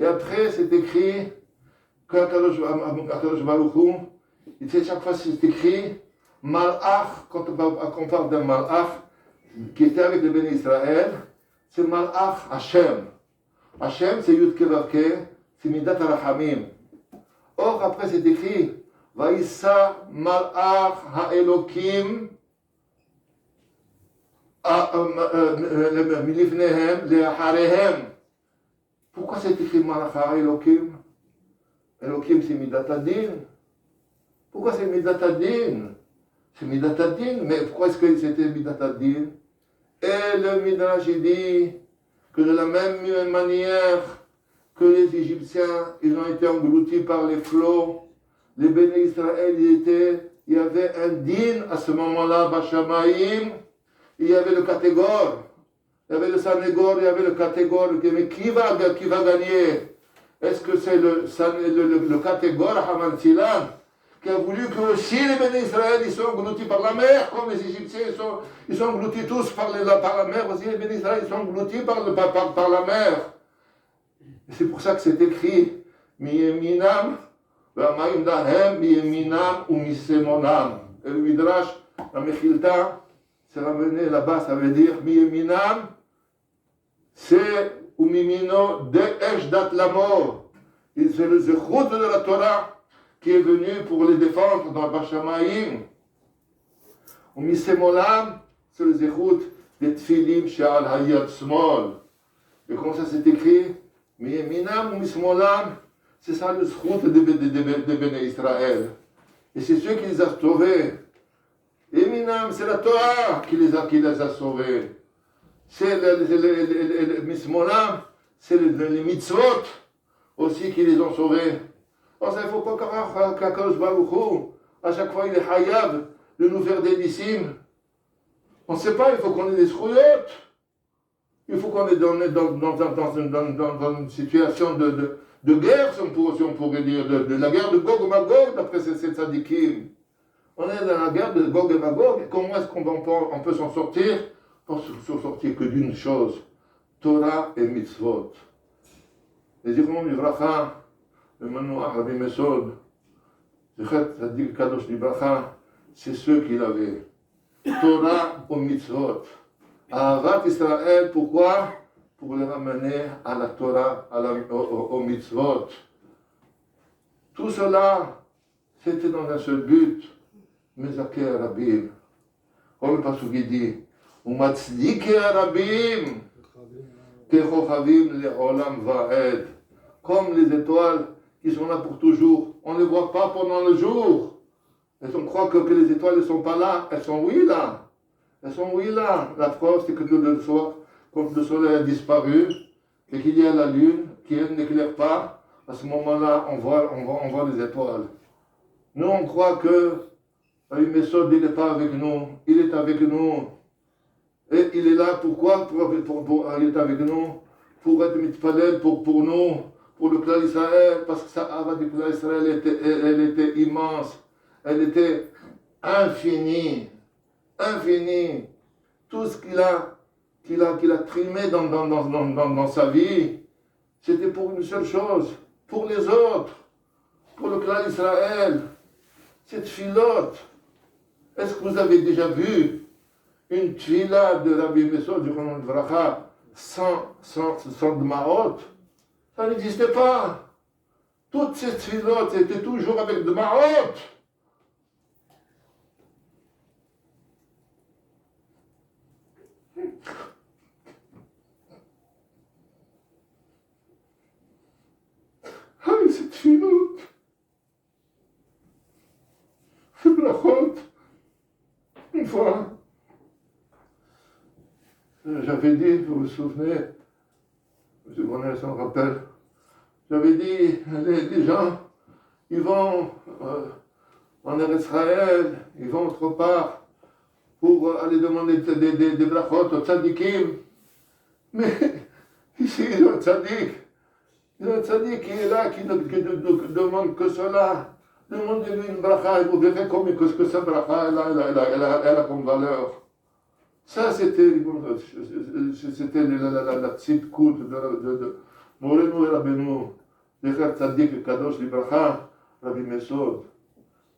Et après, c'est écrit qu'Akadosh Baruch Hu, il sait chaque fois c'est écrit Malach, quand on parle d'un Malach qui était avec les bénis Israël, c'est Malach Hashem. Hashem, c'est Yud Kevavke, c'est Midat Arachamim. Or, après, c'est écrit Vaïssa Malach Ha'elokim Milifnehem Le'acharehem. Pourquoi c'est écrit Malach Ha'elokim? Elokim, c'est Midat Adin. Pourquoi c'est Midat Adin? C'est Midat Adin, mais pourquoi est-ce que c'était Midat Adin? Et le Midrash dit que de la même manière que les Égyptiens, ils ont été engloutis par les flots, les bénis Israël, il y avait un din à ce moment-là, Bashamaïm, il y avait le catégore, il y avait le Sanégor, il y avait le catégore, mais qui va gagner? Est-ce que c'est le catégore Haman Silan qui a voulu que aussi les bénis Israël ils sont engloutis par la mer, comme les Égyptiens ils sont engloutis tous par la mer, aussi les bénis Israël ils sont engloutis par la mer. Et c'est pour ça que c'est écrit Miyeminam, V'amayim dahem, Miyeminam ou Misemonam. Et le Midrash, la Mechilta, c'est ramené là-bas, ça veut dire Miyeminam, c'est Umimino de Eshdat la mort. C'est le zechut de la Torah qui est venu pour les défendre dans Bashamaïm. Umisemolam, c'est le zechut des Tfilim Sha'al Hayat Smol. Et comment ça s'est écrit? Miyeminam Umismolam, c'est ça le zechut de Béné Israël. Et c'est ceux qui les a sauvés. Eminam, c'est la Torah qui les a sauvés. C'est le Mismolam, c'est les mitzvot aussi qui les ont sauvés. Alors ça, il ne faut pas qu'Akadosh Baruch Hu, à chaque fois il est hayav de nous faire des dissim. On ne sait pas, il faut qu'on ait des schouyotes. Il faut qu'on est dans une situation de guerre, si on pourrait dire, de la guerre de Gog et Magog, d'après ces tzadikim. On est dans la guerre de Gog et Magog, et comment est-ce qu'on peut s'en sortir? On ne s'en sortir que d'une chose, Torah et mitzvot. Les Zichron Livracha, le Manoach Rabbi Mesod, Zechet Tzadik Kadosh Livracha, c'est ceux qu'il avait. Torah ou mitzvot. Ahavat Israël, pourquoi? Pour les ramener à la Torah, au mitzvot. Tout cela, c'était dans un seul but, Mezaker Rabim. Comme le Pasuk dit, Umatzdike Rabim, Kechochavim le'olam va'ed. Comme les étoiles qui sont là pour toujours. On ne les voit pas pendant le jour. Et on croit que les étoiles ne sont pas là. Elles sont oui là. Elles sont oui là. La preuve, c'est que le soir, quand le soleil a disparu, et qu'il y a la lune qui n'éclaire pas, à ce moment-là, on voit les étoiles. Nous, on croit que Rabbi Mesod, il n'est pas avec nous. Il est avec nous. Et il est là, pourquoi? Il est avec nous, pour être mitpalel, pour nous, pour le clan d'Israël, parce que sa hava du clan d'Israël elle était immense, elle était infinie. Tout ce qu'il a trimé dans sa vie, c'était pour une seule chose, pour les autres, pour le clan d'Israël. Cette filote, est-ce que vous avez déjà vu une tfila de Rabbi Mesod du Roman de Vracha sans Dmaot? Ça n'existait pas. Toutes ces tfilotes étaient toujours avec Dmaot. Ah, cette tfilote, ces brachot, une fois, j'avais dit, vous vous souvenez, M. Bonnet s'en rappelle, j'avais dit, les gens, ils vont en Israël, ils vont autre part pour aller demander des brachot aux tzadikim. Mais ici, il y a un tzadik. Il y a un tzadik qui est là, qui ne demande que cela. Demandez-lui une bracha et vous verrez ce que cette bracha elle a comme valeur. Ça, c'était la tzidkout Morenu et Rabbeinu, Zecher Tzadik Kadosh Libracha, Rabbi Mesod.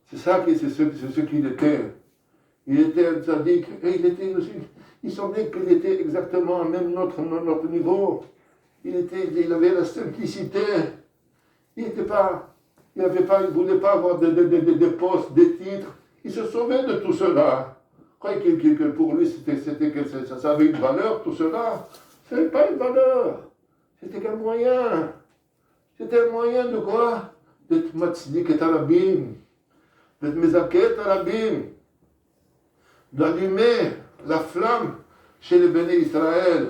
C'est ce qu'il était. Il était un tzaddik, et il semblait qu'il était exactement à même notre niveau. Il avait la simplicité. Il ne voulait pas avoir des postes, des titres. Il se sauvait de tout cela. Que pour lui, ça avait une valeur, tout cela. Ce n'avait pas une valeur. C'était qu'un moyen. C'était un moyen de quoi? D'être matzdik et arabim, d'être mezaket arabim, d'allumer la flamme chez les béné Israël,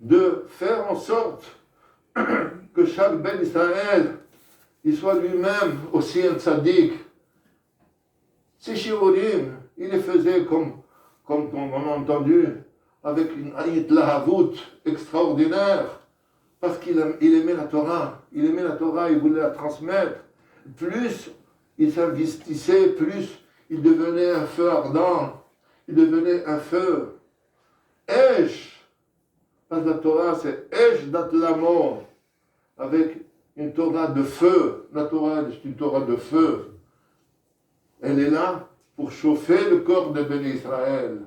de faire en sorte que chaque ben Israël, il soit lui-même aussi un tzaddik. Ces shiurim, il les faisait comme on a entendu, avec une ayit lahavut extraordinaire, parce qu'il aimait la Torah. Il aimait la Torah, il voulait la transmettre. Plus il s'investissait, plus il devenait un feu ardent. Il devenait un feu. Esh, parce que la Torah, c'est Esh d'Atlamo, avec une Torah de feu. La Torah, c'est une Torah de feu. Elle est là pour chauffer le corps de Béni Israël.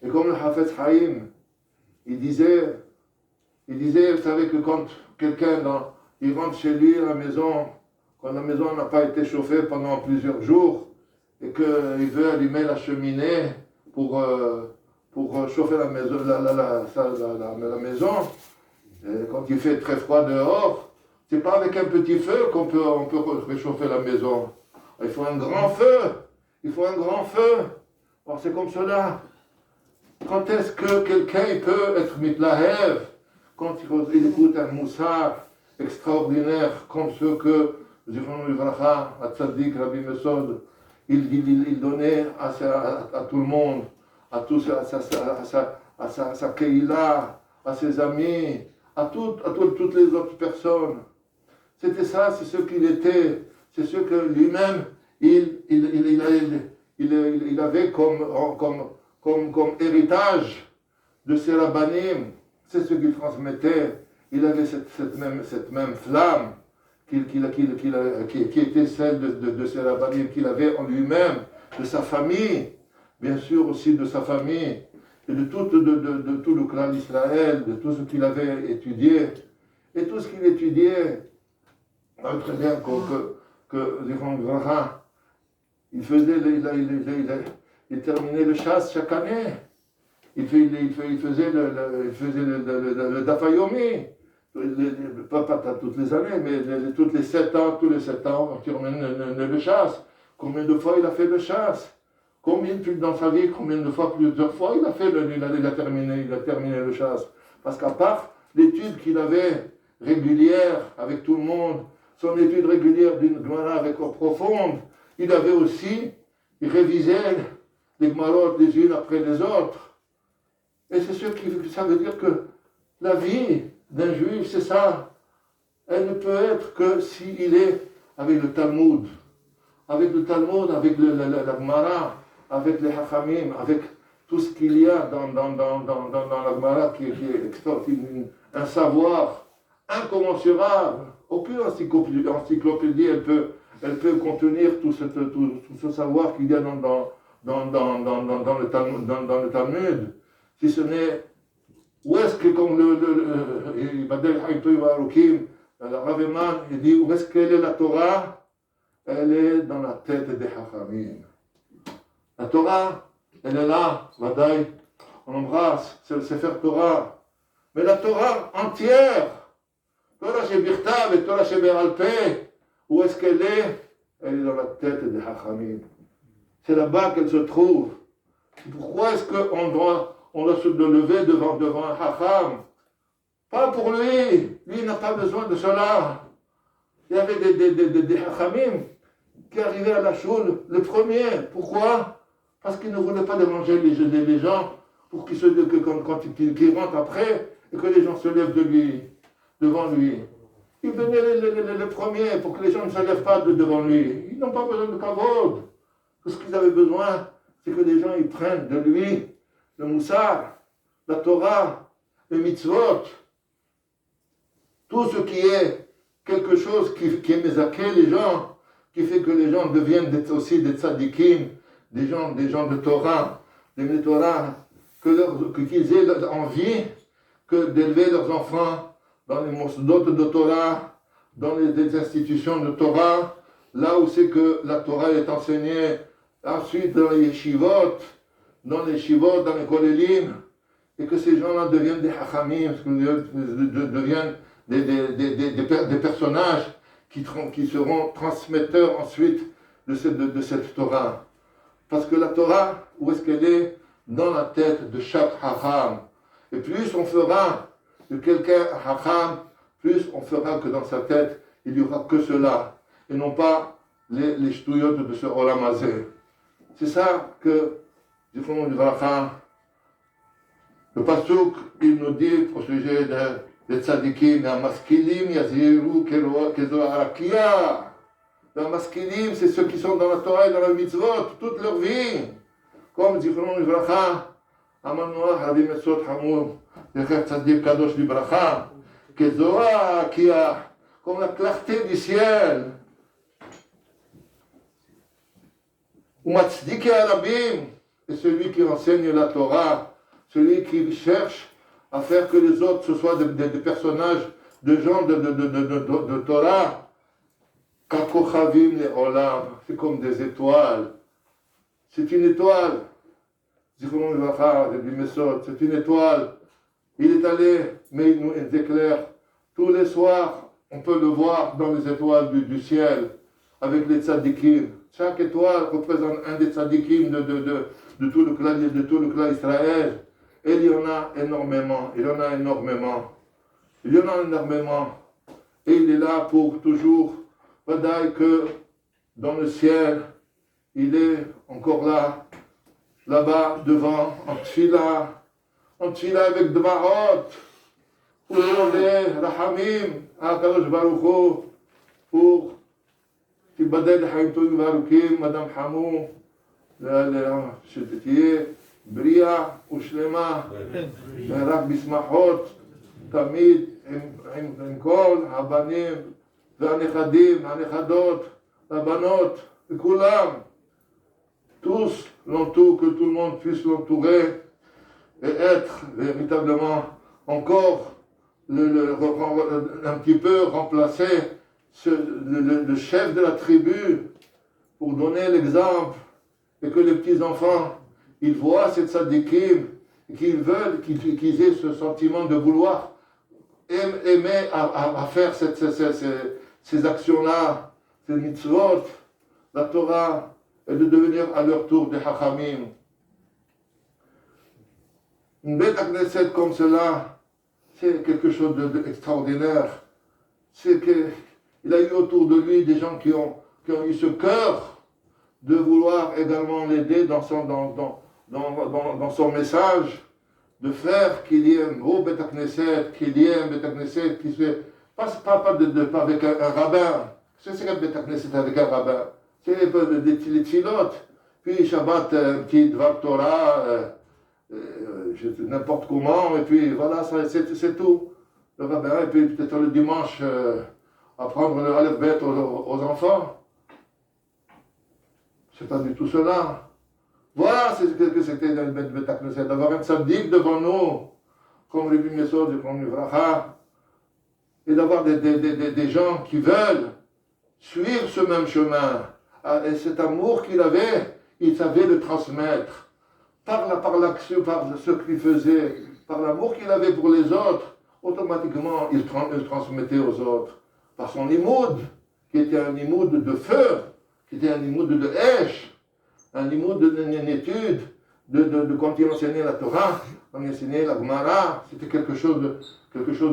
Et comme le Hafez Haïm, il disait, vous savez que quand quelqu'un il rentre chez lui à la maison, quand la maison n'a pas été chauffée pendant plusieurs jours, et qu'il veut allumer la cheminée pour chauffer la maison, la maison, et quand il fait très froid dehors, c'est pas avec un petit feu on peut réchauffer la maison. Il faut un grand feu. Il faut un grand feu. Alors c'est comme cela. Quand est-ce que quelqu'un peut être mitlahev? Quand il écoute un moussar extraordinaire, comme ceux que, Zichron Livracha, à Tzadik, Rabbi Mesod, il donnait à tout le monde, à sa keïla, à ses amis, à toutes les autres personnes. C'était ça, c'est ce qu'il était, c'est ce que lui-même, il avait comme héritage de ses rabbanim. C'est ce qu'il transmettait. Il avait cette même flamme qui était celle de ses rabbanim, qu'il avait en lui-même, de sa famille, bien sûr aussi de sa famille, et de tout le clan d'Israël, de tout ce qu'il avait étudié. Et tout ce qu'il étudiait, on très bien que il terminait le chasse chaque année. Il faisait le Dafayomi, pas toutes les années, mais tous les 7 ans, il terminait le chasse. Combien de fois il a fait le chasse? Combien dans sa vie, plusieurs fois il a terminé le chasse? Parce qu'à part l'étude qu'il avait régulière avec tout le monde, son étude régulière d'une Gemara profonde, il avait aussi révisé les Gemarot les unes après les autres. Et c'est ça veut dire que la vie d'un juif, c'est ça. Elle ne peut être que s'il est avec le Talmud, avec la Gemara, avec les Hachamim, avec tout ce qu'il y a dans la Gemara qui est extraordinaire, un savoir incommensurable. Aucune encyclopédie elle peut contenir tout ce savoir qu'il y a dans le Talmud. Si ce n'est, où est-ce que, comme le Rav Eman, il dit, où est-ce qu'elle est la Torah? Elle est dans la tête des Hachamim. La Torah, elle est là, Vadaï, on embrasse, c'est le Sefer Torah. Mais la Torah entière, Torah chez Birtav et Torah chez Beralpé, où est-ce qu'elle est? Elle est dans la tête des Hachamim. C'est là-bas qu'elle se trouve. Pourquoi est-ce qu'on doit se lever devant un Hacham? Pas pour lui. Lui n'a pas besoin de cela. Il y avait des Hachamim qui arrivaient à la choule le premier. Pourquoi? Parce qu'ils ne voulaient pas déranger les gens pour qu'ils rentrent après et que les gens se lèvent devant lui. Il venait le premier pour que les gens ne se lèvent pas devant lui. Ils n'ont pas besoin de kavod. Tout ce qu'ils avaient besoin, c'est que les gens ils prennent de lui le moussar, la Torah, les mitzvot. tout ce qui est quelque chose qui est mésaké les gens, qui fait que les gens deviennent aussi des tzadikim, des gens de Torah, des Torah, qu'ils aient envie d'élever leurs enfants dans les mosdot de Torah, dans les institutions de Torah, là où c'est que la Torah est enseignée, ensuite dans les yeshivot, dans les kolélim, et que ces gens-là deviennent des hachamim, deviennent des personnages qui seront transmetteurs ensuite de cette Torah. Parce que la Torah, où est-ce qu'elle est? Dans la tête de chaque hacham. Et plus on fera de quelqu'un hacham, plus on fera que dans sa tête, il n'y aura que cela, et non pas les shtouyot de ce olam hazé. C'est ça que, du fond du Vracha, le Pasuk, il nous dit au sujet des tzadikim, les maskilim yaziru kezoarakia. Les maskilim, c'est ceux qui sont dans la Torah et dans la mitzvot toute leur vie. Comme dit le Vracha, Amanoah, Rabbi Mesot Hamour, Yecher Tzadik Kadosh du Vracha, kezoarakia, comme la clarté du ciel. Umatzdike Arabim, et celui qui enseigne la Torah, celui qui cherche à faire que les autres ce soient des personnages, de gens de Torah. Kakochavim le olam, c'est comme des étoiles. C'est une étoile. Zichron Levacha, c'est une étoile. Il est allé, mais il nous éclaire. Tous les soirs, on peut le voir dans les étoiles du ciel, avec les tzadikim. Chaque étoile représente un des tzadikim de tout le clan Israël. Et il y en a énormément. Et il est là pour toujours. Vadaï que dans le ciel, il est encore là-bas, devant, en tfila avec Dmarot, pour demander Rahamim à Kadosh Baruch Hu, pour תיבדל לחיים טובים וארוכים, אדם חמור, שתהיה בריאה ושלמה, רק בשמחות, תמיד עם כל הבנים והנכדים, הנכדות, הבנות, וכולם, tous l'entourent, que tout le monde puisse l'entourer et être véritablement encore un petit peu remplacé le chef de la tribu, pour donner l'exemple, et que les petits-enfants, ils voient cette tzadikim, qu'ils veulent, qu'ils aient ce sentiment de vouloir aimer à faire ces actions-là, ces mitzvot, la Torah, et de devenir à leur tour des hachamim. Une bête Knesset comme cela, c'est quelque chose d'extraordinaire. C'est qu'il a eu autour de lui des gens qui ont eu ce cœur de vouloir également l'aider dans son message, de faire qu'il y ait un beau Beth Knesset, qu'il y ait un Beth Knesset qui se fait, pas avec un rabbin. C'est qu'un Beth Knesset avec un rabbin. C'est les tfilotes, puis Shabbat, un petit Dvar Torah, n'importe comment, et puis voilà, c'est tout. Le rabbin, et puis peut-être le dimanche, apprendre le Aleph Bet aux enfants. C'est pas du tout cela. Voilà ce que c'était dans le Beth Knesset, d'avoir un tzaddik devant nous, comme Rabbi Mesod et comme le Vracha, et d'avoir des gens qui veulent suivre ce même chemin. Et cet amour qu'il avait, il savait le transmettre. Par l'action, par ce qu'il faisait, par l'amour qu'il avait pour les autres, automatiquement, il transmettait aux autres. Par son limoud, qui était un limoud de feu, qui était un limoud de Esh, un limoud d'une étude, quand il enseignait la Torah, quand il enseignait la Gemara, c'était quelque chose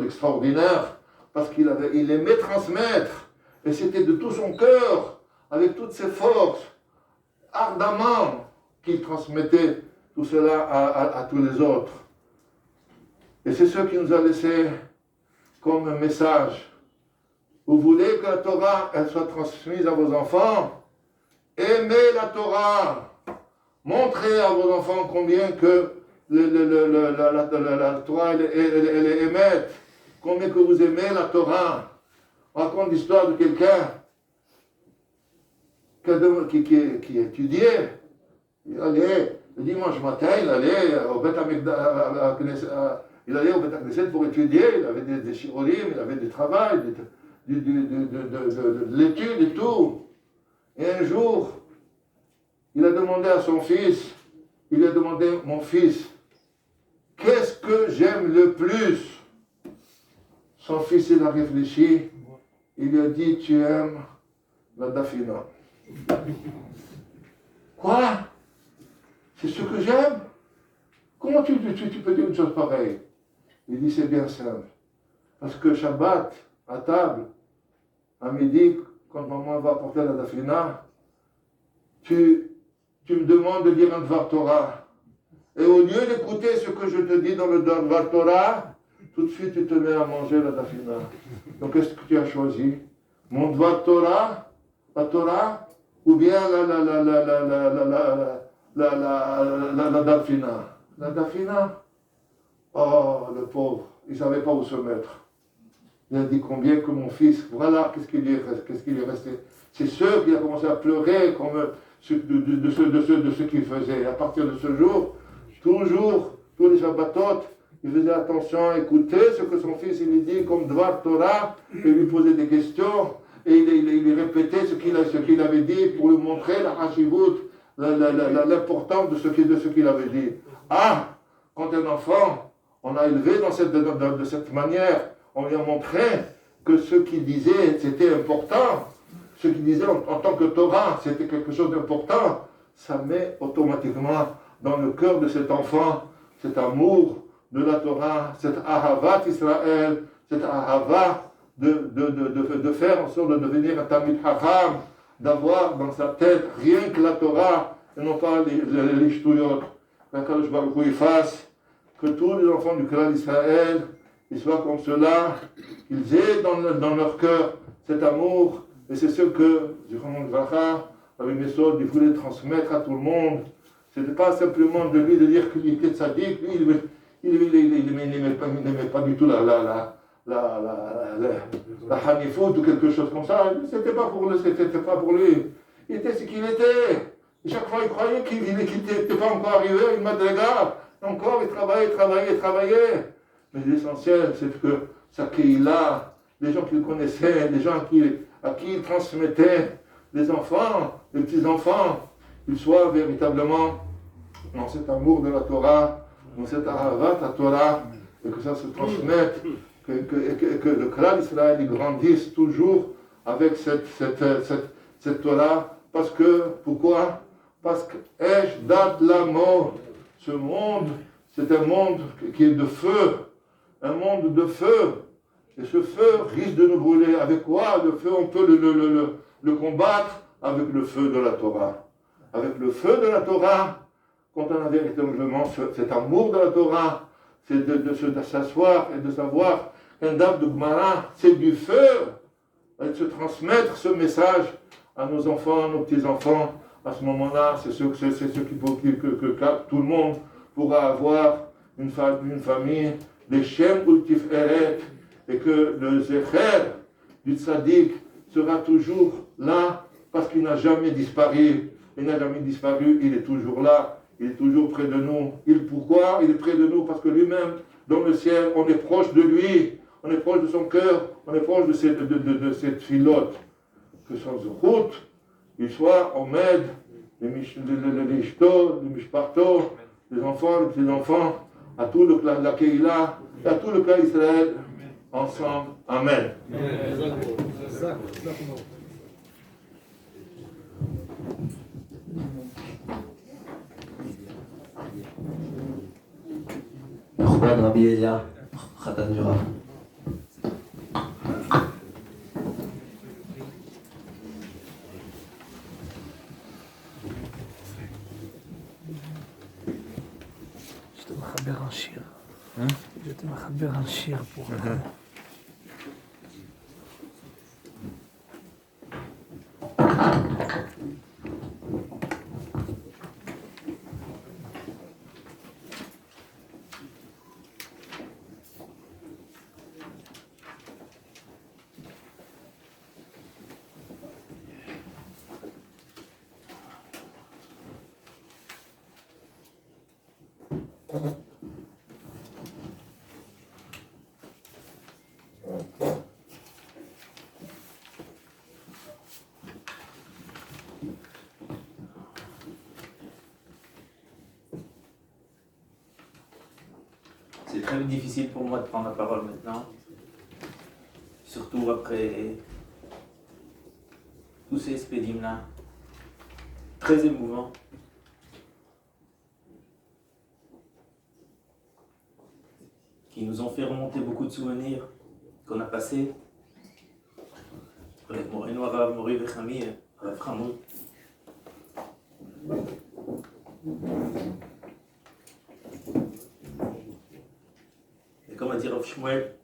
d'extraordinaire, parce qu'il aimait transmettre, et c'était de tout son cœur, avec toutes ses forces, ardemment, qu'il transmettait tout cela à tous les autres. Et c'est ce qui nous a laissé comme un message. Vous voulez que la Torah, elle soit transmise à vos enfants? Aimez la Torah. Montrez à vos enfants combien que la Torah, elle est émette. combien que vous aimez la Torah. On raconte l'histoire de quelqu'un qui étudiait. Il allait, le dimanche matin, il allait au Beth Knesset pour étudier. Il avait des shirolim, il avait du travail, de l'étude et tout. Et un jour, il a demandé à son fils, il lui a demandé, mon fils, qu'est-ce que j'aime le plus? Son fils, il a réfléchi, il lui a dit, tu aimes la dafina. Quoi? C'est ce que j'aime? Comment tu peux dire une chose pareille? Il dit, c'est bien simple. Parce que Shabbat, à table, à midi, quand maman va apporter la dafina, tu me demandes de dire un Dvar Torah. Et au lieu d'écouter ce que je te dis dans le Dvar Torah, tout de suite tu te mets à manger la dafina. Donc qu'est-ce que tu as choisi? Mon Dvar Torah, la Torah, ou bien la dafina? La dafina? Oh, le pauvre, il ne savait pas où se mettre. Il a dit combien que mon fils, voilà, qu'est-ce qu'il est resté. C'est sûr qu'il a commencé à pleurer comme de ce qu'il faisait. Et à partir de ce jour, toujours, tous les Shabbatot, il faisait attention à écouter ce que son fils il lui dit comme Dvar Torah, et lui posait des questions, et il répétait ce qu'il avait dit pour lui montrer la hashivut, l'importance de ce qu'il avait dit. Ah, quand un enfant, on a élevé de cette manière, on lui a montré que ce qu'il disait, c'était important. Ce qu'il disait en tant que Torah, c'était quelque chose d'important. Ça met automatiquement dans le cœur de cet enfant cet amour de la Torah, cet ahavat Israël, cet ahavat de faire en sorte de devenir un Talmid Chacham, d'avoir dans sa tête rien que la Torah et non pas les shtuyot. Qu'Akadosh Baruch Hu fasse que tous les enfants du clan d'Israël ils soient comme cela, qu'ils aient dans leur cœur cet amour, et c'est ce que Zichrono Livracha, avec Mesod, il voulait transmettre à tout le monde. Ce n'était pas simplement de lui de dire qu'il était tzaddik, lui il n'aimait pas du tout la hanifout ou quelque chose comme ça. C'était pas pour lui. Il était ce qu'il était. Et chaque fois il croyait qu'il n'était pas encore arrivé à une madriga. Encore il travaillait. Mais l'essentiel, c'est que sa keïla, les gens qu'il connaissait, les gens à qui il transmettait, les enfants, les petits-enfants, ils soient véritablement dans cet amour de la Torah, dans cet ahavat à Torah, et que ça se transmette, que le clan d'Israël il grandisse toujours avec cette Torah. Parce que, pourquoi? Parce que Esh Dat la mort, ce monde, c'est un monde qui est de feu. Un monde de feu. Et ce feu risque de nous brûler. Avec quoi? Le feu, on peut le combattre avec le feu de la Torah. Avec le feu de la Torah, quand on a véritablement cet amour de la Torah, c'est de s'asseoir et de savoir qu'un dame de Gemara, c'est du feu. Et de se transmettre ce message à nos enfants, à nos petits-enfants. À ce moment-là, c'est ce que tout le monde pourra avoir une famille. Les Shem Ultif Eret, et que le Zecher du Tzaddik sera toujours là, parce qu'il n'a jamais disparu. Il n'a jamais disparu, il est toujours là, il est toujours près de nous. Pourquoi il est près de nous? Parce que lui-même, dans le ciel, on est proche de lui, on est proche de son cœur, on est proche de cette filote. Que son Zechut, il soit en aide, les Ishto, les Mishparto, les enfants, les petits-enfants, à tout le clan de la Keïla, et à tout le clan d'Israël, ensemble. Amen. מכובד רבי אליה, חתן ג'ורה. Je te מחבר un shir. Je te מחבר un shir pour... C'est très difficile pour moi de prendre la parole maintenant, surtout après tous ces spédimes-là, très émouvants. Qui nous ont fait remonter beaucoup de souvenirs qu'on a passés. Avec Moreno Arav, Mori Vechami, Arav Hamoud. Et comme a dit Rav Shmuel,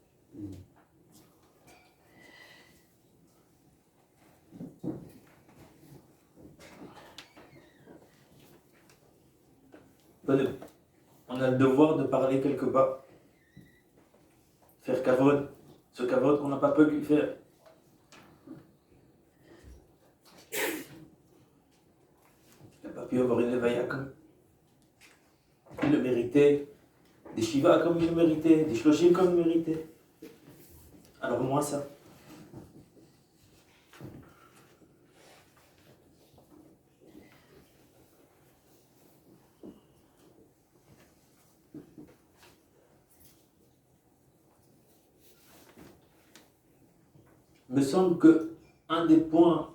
on a le devoir de parler quelque part. Faire kavod, ce kavod qu'on n'a pas pu lui faire. Il n'a pas pu avoir une levaya comme il le méritait, des shiva comme il le méritait, des shloshim comme il le méritait. Alors moi ça. Me semble que un des points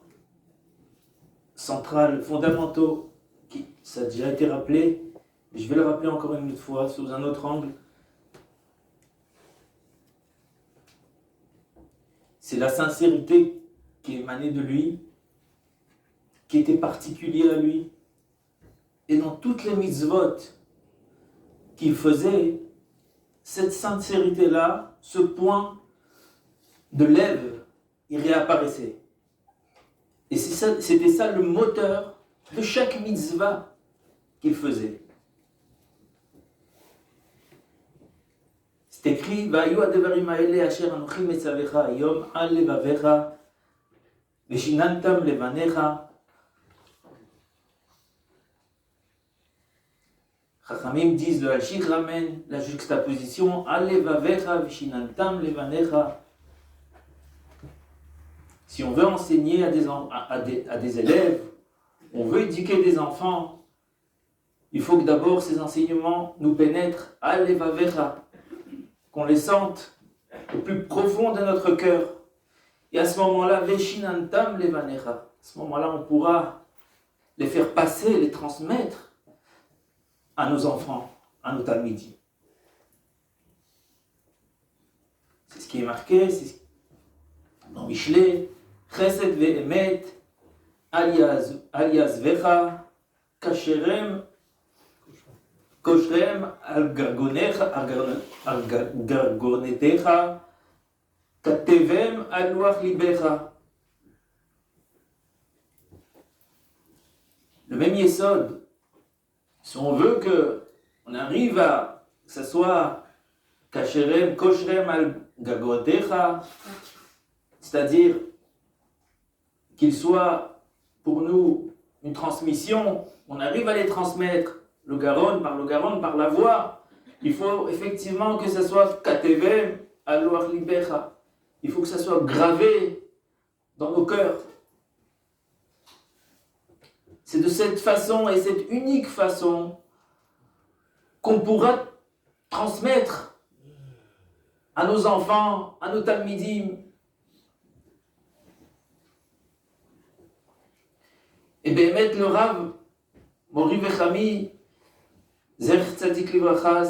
centraux, fondamentaux, ça a déjà été rappelé, mais je vais le rappeler encore une autre fois, sous un autre angle, c'est la sincérité qui émanait de lui, qui était particulière à lui, et dans toutes les mitzvot qu'il faisait, cette sincérité-là, ce point de lève, il réapparaissait. Et c'était ça le moteur de chaque mitzvah qu'il faisait. C'est écrit Vayu adevarim haele asher anochi metzavecha hayom al levavecha veshinantam levanecha. Chachamim disent le Hachik ramène la juxtaposition al levavecha veshinantam levanecha. Si on veut enseigner à des élèves, on veut éduquer des enfants, il faut que d'abord ces enseignements nous pénètrent à l'evavecha, qu'on les sente au plus profond de notre cœur. Et à ce moment-là, veshinantam levanecha, à ce moment-là, on pourra les faire passer, les transmettre à nos enfants, à nos talmidim. C'est ce qui est marqué, c'est dans Michelet. Chesed ve'emet al yazvecha kasherem koshrem al gargonetecha katevem al luach libecha. Le même yesod, si on veut que on arrive à que ce soit kasherem koshrem al gargonetecha, c'est-à-dire qu'il soit pour nous une transmission, on arrive à les transmettre, le garon, par la voix. Il faut effectivement que ça soit katevem aloach libecha. Il faut que ça soit gravé dans nos cœurs. C'est de cette façon et cette unique façon qu'on pourra transmettre à nos enfants, à nos talmidim. Et Béhémet le Rav, Mori Vechami, Zer Tzadik Livracha,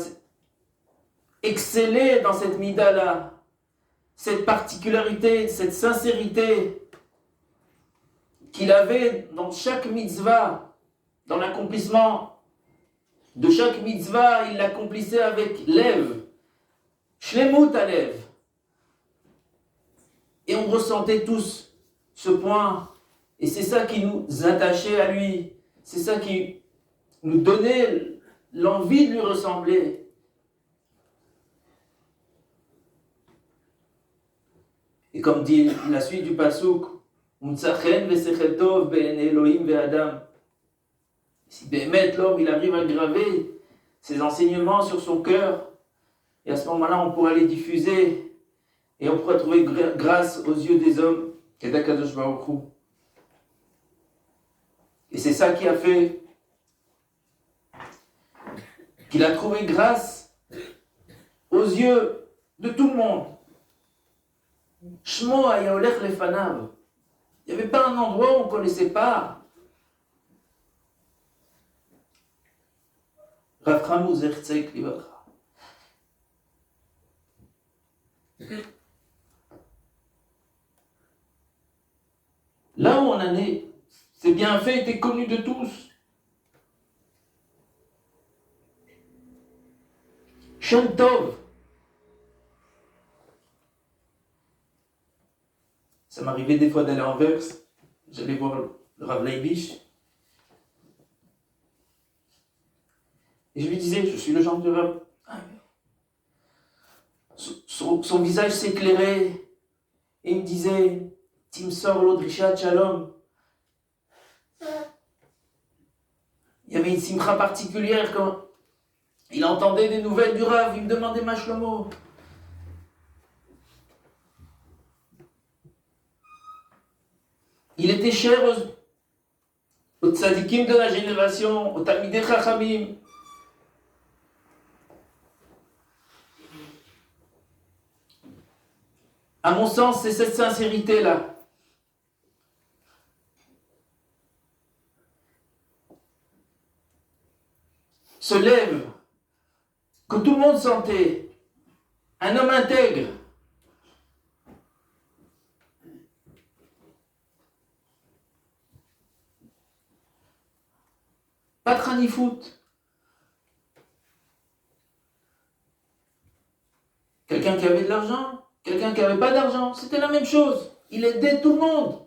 excellait dans cette mida-là, cette particularité, cette sincérité qu'il avait dans chaque mitzvah, dans l'accomplissement de chaque mitzvah, il l'accomplissait avec lève, shlemut à lève. Et on ressentait tous ce point. Et c'est ça qui nous attachait à lui. C'est ça qui nous donnait l'envie de lui ressembler. Et comme dit la suite du pasuk, si Béhémet, l'homme, il arrive à graver ses enseignements sur son cœur. Et à ce moment-là, on pourra les diffuser et on pourra trouver grâce aux yeux des hommes et d'Akadosh Baruch Hu. Et c'est ça qui a fait qu'il a trouvé grâce aux yeux de tout le monde. Shmo hayolech lefanav. Il n'y avait pas un endroit où on ne connaissait pas. Rav Chamu Zertzek Libracha. Là où on en est, ces bienfaits étaient connus de tous. Shem Tov. Ça m'arrivait des fois d'aller en Verse. J'allais voir le Rav Leibish. Et je lui disais, je suis le genre de Rav. Son visage s'éclairait. Et il me disait, Timsor l'Odrishat Shalom. Il y avait une simcha particulière quand il entendait des nouvelles du Rav. Il me demandait ma shlomo. Il était cher aux tzadikim de la génération, aux talmidei chachamim. À mon sens, c'est cette sincérité-là. Se lève, que tout le monde sentait, un homme intègre. Pas de ranifoot. Quelqu'un qui avait de l'argent, quelqu'un qui n'avait pas d'argent, c'était la même chose. Il aidait tout le monde.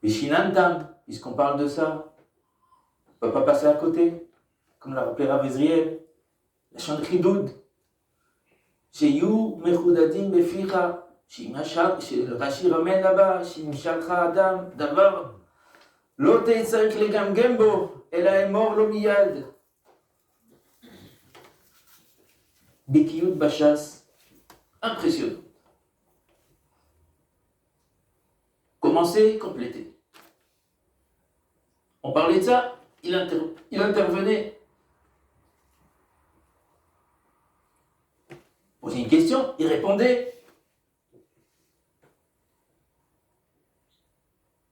Vishinantam, puisqu'on parle de ça, on ne peut pas passer à côté, comme l'a rappelé Rav Ezriel, la chante Chidoud. Sheyu mechudadim beficha, le Rashi ramène là-bas, Shimshalcha Adam, Davar, lo tetzarich legamgem bo, ela emor lo miyad. Bikiyut bashas, impressionnant. Commencer, compléter. On parlait de ça, il intervenait. Posait une question, il répondait.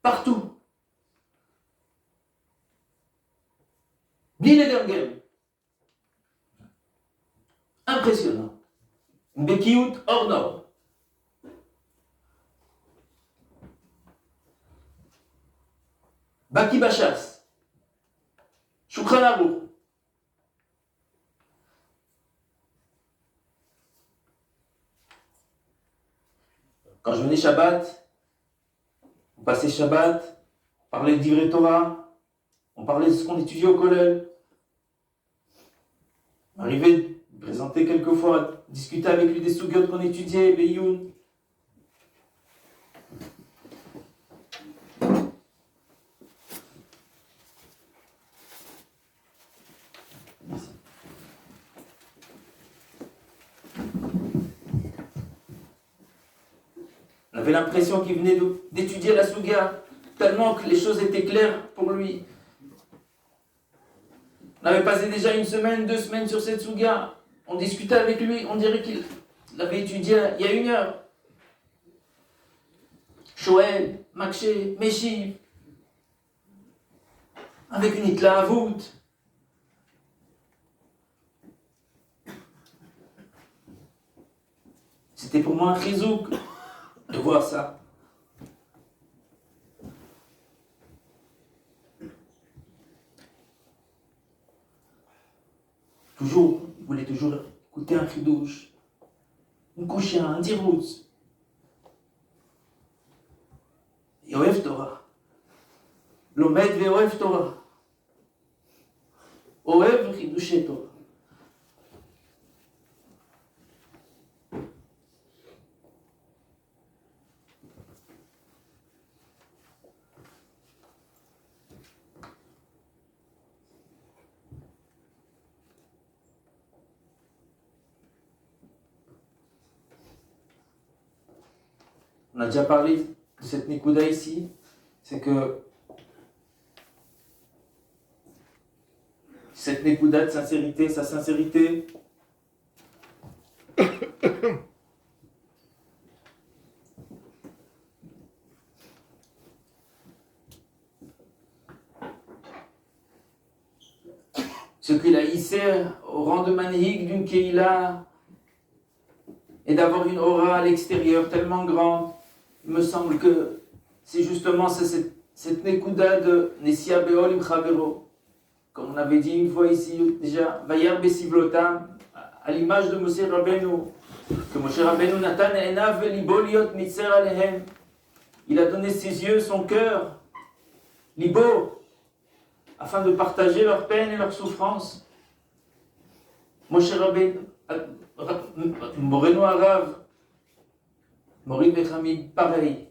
Partout. Bli legam-gem. Impressionnant. Une bekiout hors norme. Baki Bachas, Shulchan Aruch. Quand je venais Shabbat, on passait Shabbat, on parlait de Divrei Torah, on parlait de ce qu'on étudiait au collège. On arrivait de présenter quelquefois, discuter avec lui des sougiotes qu'on étudiait, Beyoun. On avait l'impression qu'il venait d'étudier la Souga, tellement que les choses étaient claires pour lui. On avait passé déjà 1 semaine, 2 semaines sur cette Souga. On discutait avec lui, on dirait qu'il l'avait étudié il y a 1 heure. Shoel, Makché, Meshiv, avec une Itla Avout. C'était pour moi un chizouk de voir ça. Toujours, il voulait toujours écouter un chidouche, une kouchia, un dirouz. Yoev Torah. Lomed ve'oev Torah. Oev chidouché Torah. On a déjà parlé de cette Nikuda ici. C'est que cette Nekuda de sincérité, sa sincérité, ce qu'il a hissé au rang de manhig d'une Keïla et d'avoir une aura à l'extérieur tellement grande, il me semble que c'est justement cette Nekuda de Nesia Beol im Chavero, comme on avait dit une fois ici déjà, Vayar Besivlotam, à l'image de Moshe Rabbeinu, que Moshe Rabbeinu Natan Enav Libo Liot Mitzer Alehem, il a donné ses yeux, son cœur, Libo, afin de partager leur peine et leur souffrance. Moshe Rabbeinu, Moreno Arav, Mori Bechamid, pareil.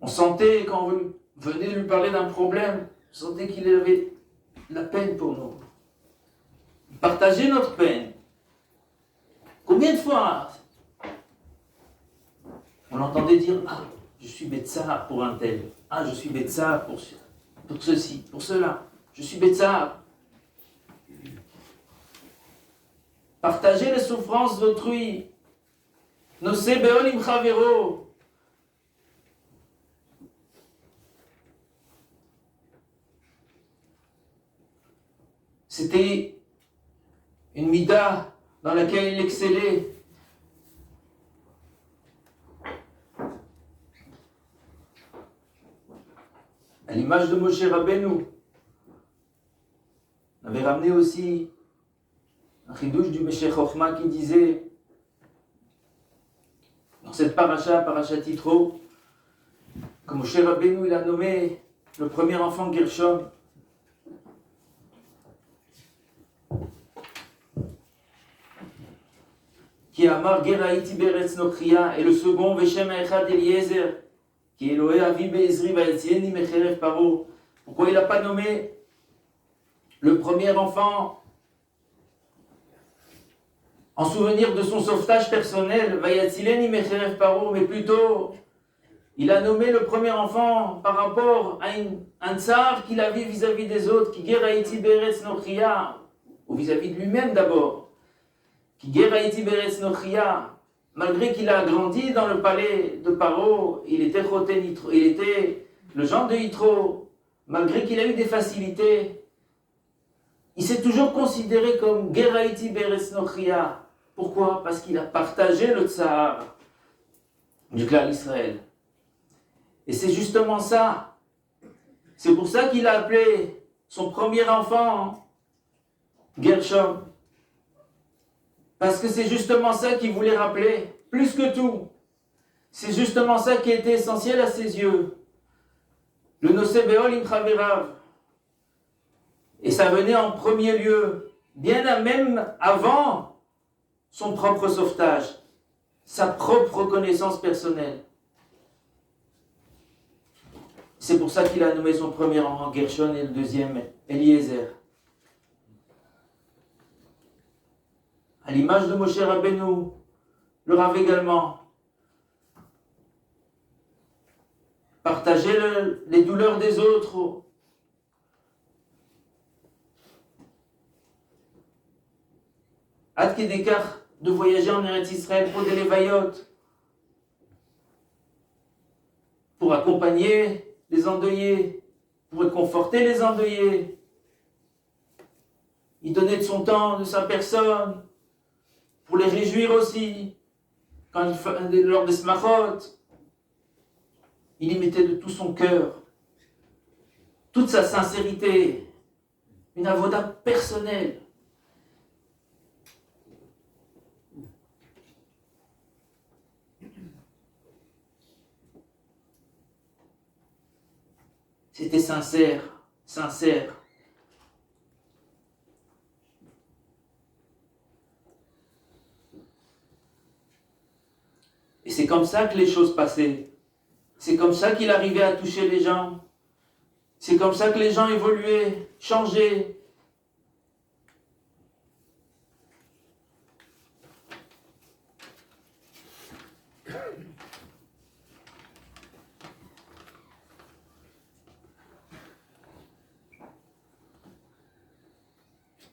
On sentait, quand on venait lui parler d'un problème, on sentait qu'il avait la peine pour nous. Il partageait notre peine. Combien de fois on l'entendait dire: ah, je suis Betsar pour un tel. Ah, je suis Betsar pour ceci, pour cela. Je suis Betsar. Partager les souffrances d'autrui. Nosé Beol im Chavero. C'était une mida dans laquelle il excellait. À l'image de Moshe Rabbeinu, on avait ramené aussi un chidouche du Meshech Chochma qui disait, dans cette paracha Yitro, que Moshe Rabbeinu il a nommé le premier enfant Gershom. Qui Amar Geraïti Beretz Nokria, et le second Veshem Echad Eliezer, qui est Eloé Avi Be'ezri Vaetzieni Mecherev Paro. Pourquoi il n'a pas nommé le premier enfant en souvenir de son sauvetage personnel, Vayatzileni Mecherev Paro, mais plutôt il a nommé le premier enfant par rapport à un tsar qu'il avait vis-à-vis des autres, qui Geraïti Beretz Nokria, ou vis-à-vis de lui-même d'abord. Qui Geraïti Beretz Nochia, malgré qu'il a grandi dans le palais de Paro, il était le genre de Yitro, malgré qu'il a eu des facilités, il s'est toujours considéré comme Geraïti Beretz Nochia. Pourquoi? Parce qu'il a partagé le tsar du clan d'Israël. Et c'est justement ça. C'est pour ça qu'il a appelé son premier enfant Gershom. Parce que c'est justement ça qu'il voulait rappeler, plus que tout. C'est justement ça qui était essentiel à ses yeux. Le Nosé Beol im Chaverav. Et ça venait en premier lieu, même avant son propre sauvetage, sa propre reconnaissance personnelle. C'est pour ça qu'il a nommé son premier enfant Gershon et le deuxième Eliezer. À l'image de Moshe Rabbeinu, le Rav également. Partager les douleurs des autres. Ad Kedekar de voyager en Eretz Israël pour des Levayot, pour accompagner les endeuillés, pour réconforter les endeuillés. Il donnait de son temps, de sa personne, pour les réjouir aussi, lors des smachot, il y mettait de tout son cœur, toute sa sincérité, une avoda personnelle. C'était sincère. Et c'est comme ça que les choses passaient. C'est comme ça qu'il arrivait à toucher les gens. C'est comme ça que les gens évoluaient, changeaient.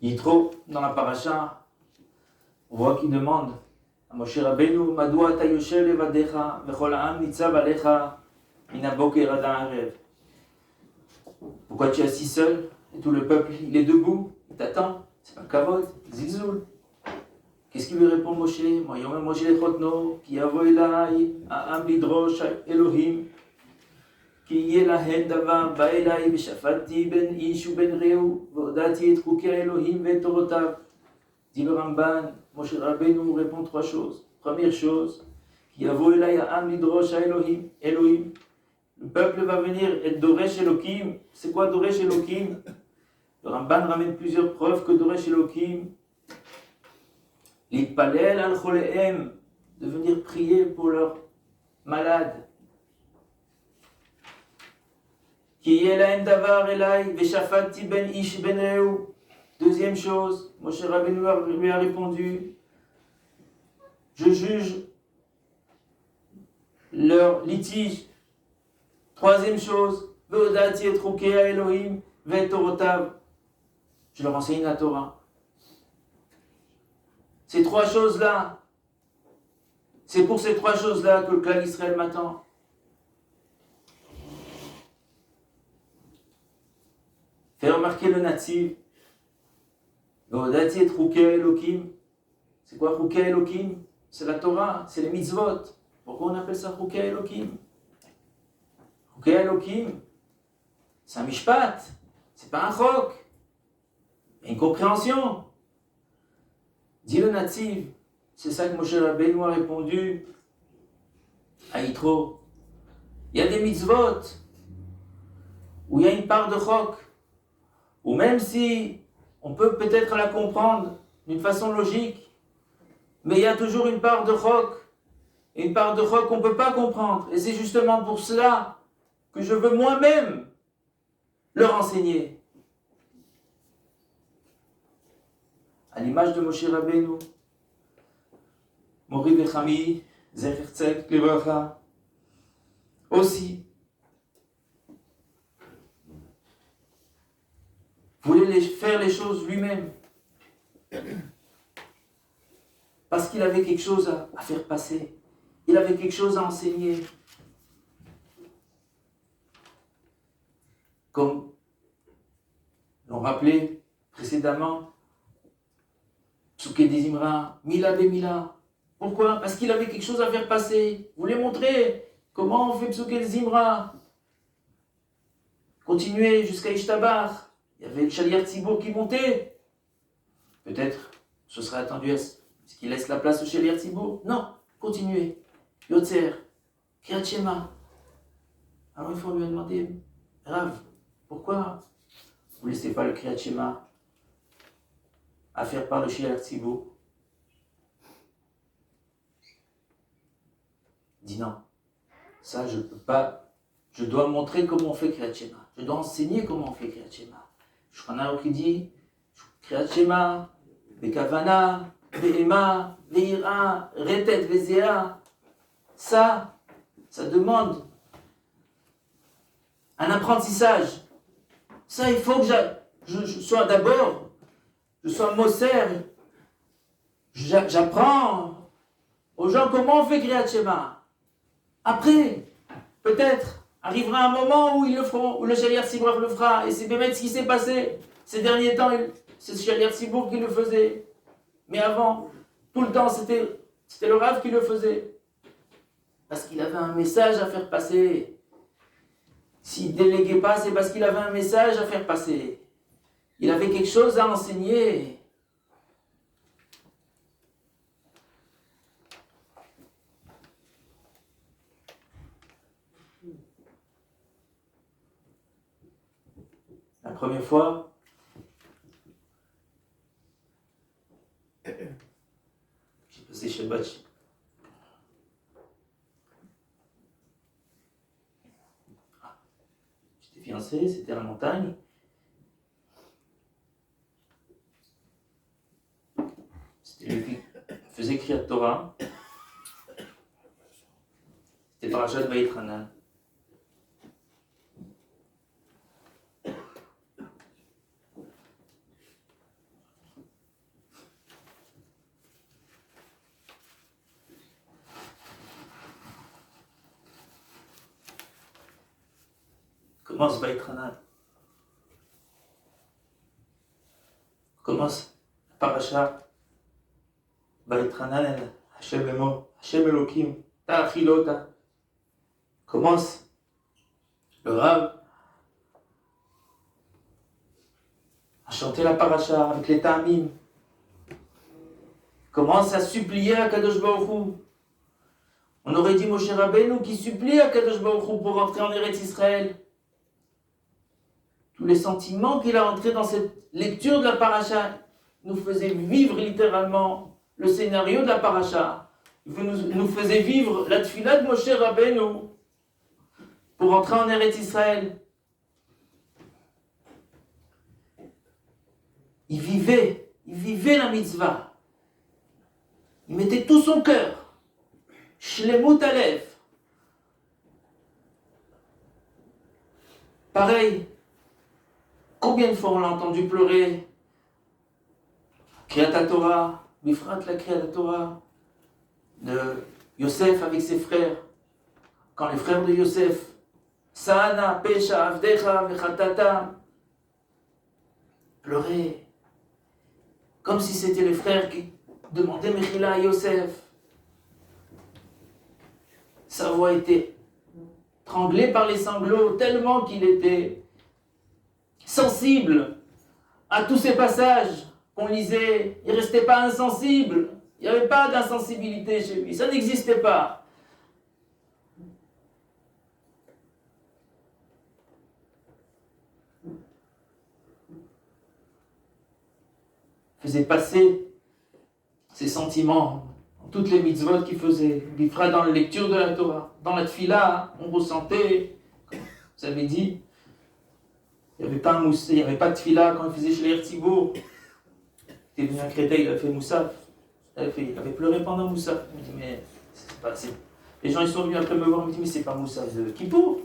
Yitro, dans la paracha, on voit qu'il demande à Moshe Rabbeinu, Madou ata yoshev levadecha, vechol ha'am nitzav alecha, min haboker ad ha'arev. Pourquoi tu es assis seul et tout le peuple il est debout, il t'attend? C'est pas kavod, zilzoul. Qu'est-ce qu'il lui répond Moshe? Moyom Moshe lechotno, ki yavo elai, ha'am lidrosh Elohim, כי יהיה להן דבר בא אליי ושפטתי בין איש ובין רעהו והודעתי את חוקי האלוהים ואת תורותיו. Dit le Ramban, Moshe Rabbeinu nous répond trois choses. Première chose, qui yavo elai ha'am lidrosh Elohim. Elohim. Le peuple va venir et Doresh Elohim. C'est quoi Doresh Elohim? Le Ramban ramène plusieurs preuves que Doresh Elohim, l'itpalel al cholehem, de venir prier pour leurs malades. Qui yé lahem davar elai veshafati ben ish ben reu. Deuxième chose, Moshe Rabbeinu lui a répondu, je juge leur litige. Troisième chose, ve'odati et chukei Elohim ve'et torotav. Je leur enseigne la Torah. Ces trois choses-là, c'est pour ces trois choses-là que le clan d'Israël m'attend. Fait remarquer le natif. Ve'odati et chukei Elohim. C'est quoi chukei Elohim? C'est la Torah, c'est les mitzvot. Pourquoi on appelle ça chukei Elohim? Chukei Elohim, c'est un mishpat, c'est pas un chok. Il y a une compréhension. Dit le natif, c'est ça que Moshe Rabbeinu a répondu à Yitro. Il y a des mitzvot où il y a une part de chok, ou même si on peut peut-être la comprendre d'une façon logique, mais il y a toujours une part de chok, et une part de chok qu'on ne peut pas comprendre. Et c'est justement pour cela que je veux moi-même leur enseigner. À l'image de Moshe Rabbeinu, Mori Bechami, Zecher Tzedek Livracha, aussi voulait faire les choses lui-même. Parce qu'il avait quelque chose à faire passer. Il avait quelque chose à enseigner. Comme l'ont rappelé précédemment, Psuké des Imra, Mila be Mila. Pourquoi? Parce qu'il avait quelque chose à faire passer. Il voulait montrer comment on fait Psuké des Imra. Continuer jusqu'à Ishtabar. Il y avait le Shaliach Tzibour qui montait. Peut-être ce serait attendu à ce qu'il laisse la place au Shaliach Tzibour. Non, continuez. Yotzer, Kriyat Shema. Alors il faut lui demander, Rav, pourquoi vous ne laissez pas le Kriyat Shema à faire par le Shaliach Tzibour? Il dit non, ça je ne peux pas. Je dois montrer comment on fait Kriyat Shema. Je dois enseigner comment on fait Kriyat Shema. Shulchan Aruch qui dit Kriyat Shema, Bekavana, Ve'ema, Ve'ira, Retet, Ve'zea. Ça demande un apprentissage. Ça, il faut que je sois d'abord, je sois Moser. J'apprends aux gens comment on fait Kriyat Shema. Après, peut-être, arrivera un moment où ils le feront, où le Shaliach Tzibour le fera. Et c'est bien ce qui s'est passé ces derniers temps. C'est le Shaliach Tzibour qui le faisait. Mais avant, tout le temps, c'était le Rav qui le faisait. Parce qu'il avait un message à faire passer. S'il ne déléguait pas, c'est parce qu'il avait un message à faire passer. Il avait quelque chose à enseigner. La première fois, j'ai passé Shabbat. J'étais fiancé, c'était à la montagne. C'était lui qui faisait Kriyat Torah. C'était Parashat Vaïtranan. commence Vaïtranan. Commence la paracha Vaïtranan, Hashem Emo, Hashem Elohim, Ta'achilota. Commence le Rav à chanter la paracha avec les Ta'amim. Commence à supplier à Kadosh Baruch Hu. On aurait dit Moshe Rabbeinu qui supplie à Kadosh Baruch Hu pour rentrer en Eretz Israël. Tous les sentiments qu'il a rentrés dans cette lecture de la paracha nous faisaient vivre littéralement le scénario de la paracha. Il nous faisait vivre la tefila de Moshe Rabbeinu pour rentrer en Eretz Israël. Il vivait la mitzvah. Il mettait tout son cœur. Shlemut Alev. Pareil. Combien de fois on l'a entendu pleurer? Kriyat Torah, Bifrat la Kriyat Torah, de Yosef avec ses frères. Quand les frères de Yosef, Saana, Pesha, Avdecha, Vechatatam, pleuraient. Comme si c'était les frères qui demandaient Mechila à Yosef. Sa voix était tranglée par les sanglots, tellement qu'il était sensible à tous ces passages qu'on lisait. Il ne restait pas insensible. Il n'y avait pas d'insensibilité chez lui. Ça n'existait pas. Il faisait passer ses sentiments dans toutes les mitzvot qu'il faisait. Il fera dans la lecture de la Torah. Dans la tefila, on ressentait, comme vous avez dit, il n'y avait pas il n'y avait pas de tefila quand il faisait chez les Tzibur. Il était venu à Créteil, il avait fait Moussaf. Il avait pleuré pendant Moussaf. Il me dit, mais c'est pas. Les gens ils sont venus après me voir, ils me disent, mais c'est pas Moussaf de Kippour.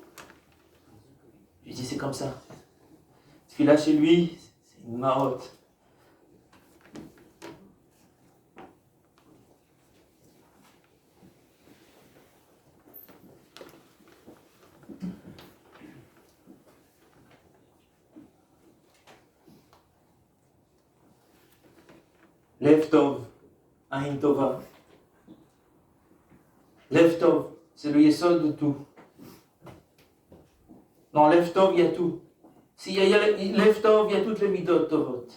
Je lui dis, c'est comme ça. Tefila chez lui, c'est une marotte. Lev Tov, Ahin Tova. Lev Tov, c'est le yesod de tout. Dans Lev Tov, il y a tout. S'il y a Lev Tov, il y a toutes les midot Tovot.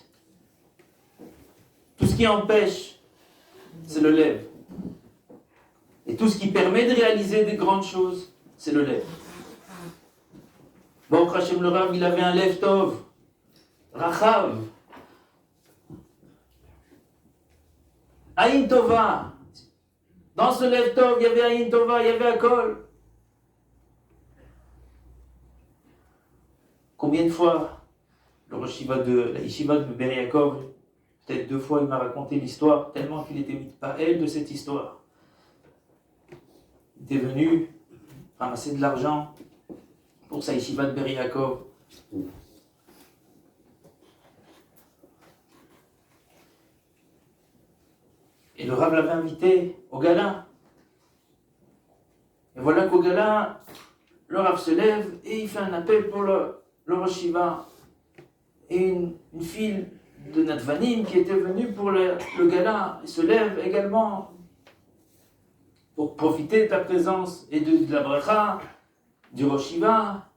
Tout ce qui empêche, c'est le Lev. Et tout ce qui permet de réaliser des grandes choses, c'est le Lev. Bon, Hashem le Rav, il avait un Lev Tov. Rachav. Aïn Tova. Dans ce Lev Tov, il y avait Aïn Tova, il y avait Akol. Combien de fois le Rosh Yeshiva de la Yeshiva de Be'er Yaakov, peut-être 2 fois, il m'a raconté l'histoire, tellement qu'il était mitpael de cette histoire. Il était venu ramasser de l'argent pour sa Yeshiva de Be'er Yaakov. Et le Rav l'avait invité au gala. Et voilà qu'au gala, le Rav se lève et il fait un appel pour le Rosh Yeshiva. Et une fille de Natvanim qui était venue pour le gala, elle se lève également pour profiter de ta présence et de la bracha, du Rosh Yeshiva,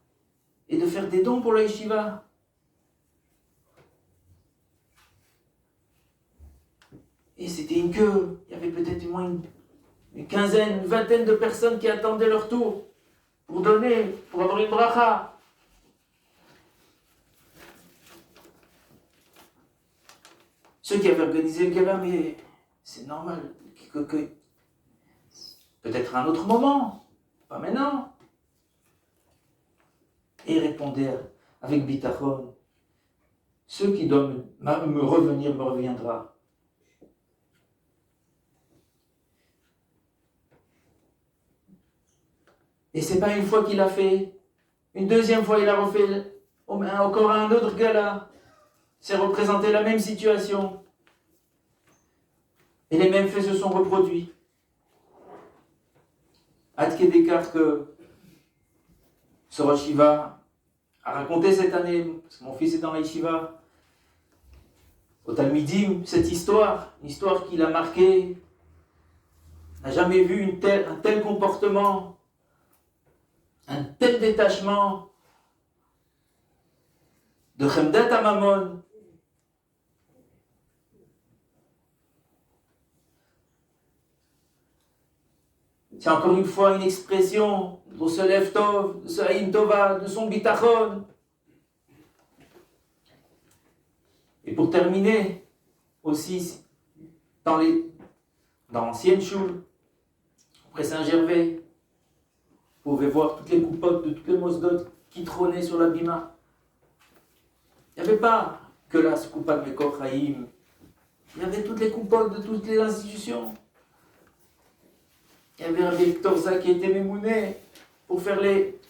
et de faire des dons pour la Yeshiva. Et c'était une queue. Il y avait peut-être au moins une quinzaine, une vingtaine de personnes qui attendaient leur tour pour donner, pour avoir une bracha. Ceux qui avaient organisé le gala, mais c'est normal. Peut-être à un autre moment, pas maintenant. Et il répondait avec bitachon, ce qui doit me revenir me reviendra. Et c'est pas une fois qu'il a fait. Une deuxième fois, il a refait encore un autre gala. C'est représenté la même situation. Et les mêmes faits se sont reproduits. Ad Kedekar que ce Rosh Yeshiva à raconter cette année, parce que mon fils est dans la yeshiva, au Talmidim, cette histoire, une histoire qui l'a marqué, n'a jamais vu un tel comportement, un tel détachement de Chemdet Amamon. C'est encore une fois une expression de ce Lev Tov, de ce Haïm Tova, de son Bitachon. Et pour terminer, aussi, dans l'ancienne choule, après Saint-Gervais, vous pouvez voir toutes les coupotes de toutes les mosdot qui trônaient sur la bima. Il n'y avait pas que la coupa de Mekor Chaim. Il y avait toutes les coupotes de toutes les institutions. Il y avait un Victor Zak qui était mémouné pour faire les